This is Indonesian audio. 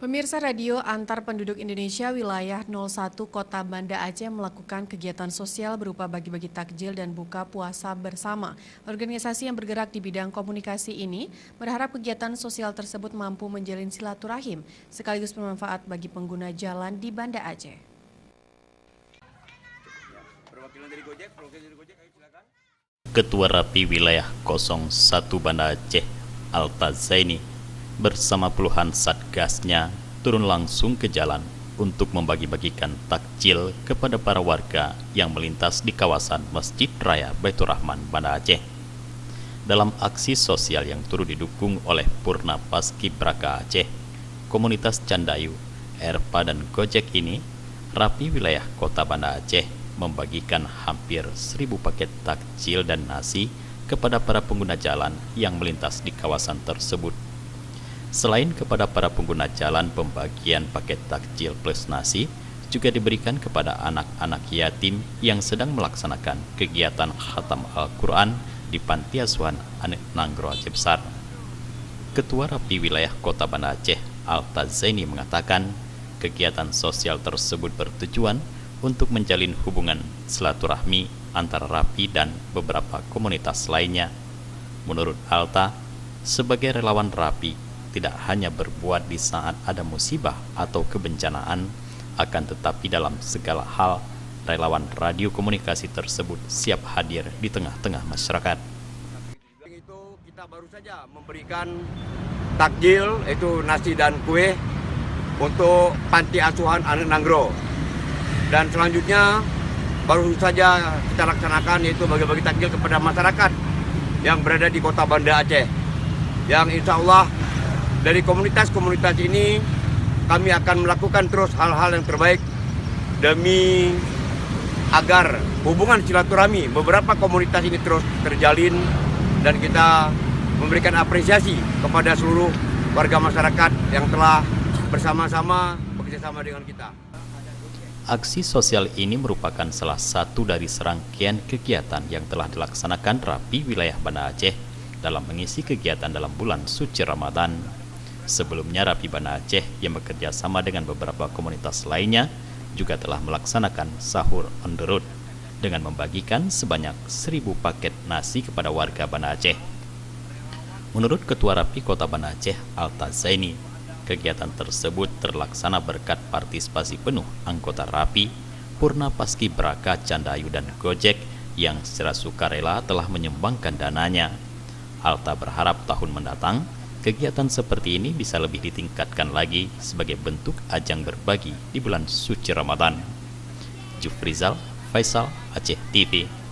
Pemirsa radio antar penduduk Indonesia wilayah 01 Kota Banda Aceh melakukan kegiatan sosial berupa bagi-bagi takjil dan buka puasa bersama. Organisasi yang bergerak di bidang komunikasi ini berharap kegiatan sosial tersebut mampu menjalin silaturahim sekaligus bermanfaat bagi pengguna jalan di Banda Aceh. Ketua Rapi Wilayah 01 Banda Aceh, Alta Zaini, bersama puluhan satgasnya turun langsung ke jalan untuk membagi-bagikan takjil kepada para warga yang melintas di kawasan Masjid Raya Baitur Rahman, Banda Aceh. Dalam aksi sosial yang turut didukung oleh Purna Paskibraka Aceh, komunitas Candayu, Erpa dan Gojek ini, Rapi Wilayah Kota Banda Aceh membagikan hampir 1.000 paket takjil dan nasi kepada para pengguna jalan yang melintas di kawasan tersebut. Selain kepada para pengguna jalan, pembagian paket takjil plus nasi juga diberikan kepada anak-anak yatim yang sedang melaksanakan kegiatan khatam Al-Quran di Panti Asuhan Anak Nanggro Aceh Besar. Ketua Rapi Wilayah Kota Banda Aceh, Alta Zaini, mengatakan kegiatan sosial tersebut bertujuan untuk menjalin hubungan silaturahmi antara Rapi dan beberapa komunitas lainnya. Menurut Alta, sebagai relawan Rapi tidak hanya berbuat di saat ada musibah atau kebencanaan, akan tetapi dalam segala hal, relawan radio komunikasi tersebut siap hadir di tengah-tengah masyarakat. Itu kita baru saja memberikan takjil, itu nasi dan kue untuk Panti Asuhan Anak Nanggro. Dan selanjutnya baru saja kita laksanakan yaitu bagi-bagi takjil kepada masyarakat yang berada di Kota Banda Aceh. Yang insya Allah dari komunitas-komunitas ini kami akan melakukan terus hal-hal yang terbaik demi agar hubungan silaturahmi beberapa komunitas ini terus terjalin dan kita memberikan apresiasi kepada seluruh warga masyarakat yang telah bersama-sama bekerjasama dengan kita. Aksi sosial ini merupakan salah satu dari serangkaian kegiatan yang telah dilaksanakan Rapi Wilayah Banda Aceh dalam mengisi kegiatan dalam bulan suci Ramadan. Sebelumnya, Rapi Banda Aceh yang bekerja sama dengan beberapa komunitas lainnya juga telah melaksanakan sahur on the road dengan membagikan sebanyak 1.000 paket nasi kepada warga Banda Aceh. Menurut Ketua Rapi Kota Banda Aceh, Alta Zaini, kegiatan tersebut terlaksana berkat partisipasi penuh anggota Rapi, Purna Paskibraka, Candayu dan Gojek yang secara sukarela telah menyumbangkan dananya. Alta berharap tahun mendatang kegiatan seperti ini bisa lebih ditingkatkan lagi sebagai bentuk ajang berbagi di bulan suci Ramadan. Jufrizal Faisal, Aceh TV.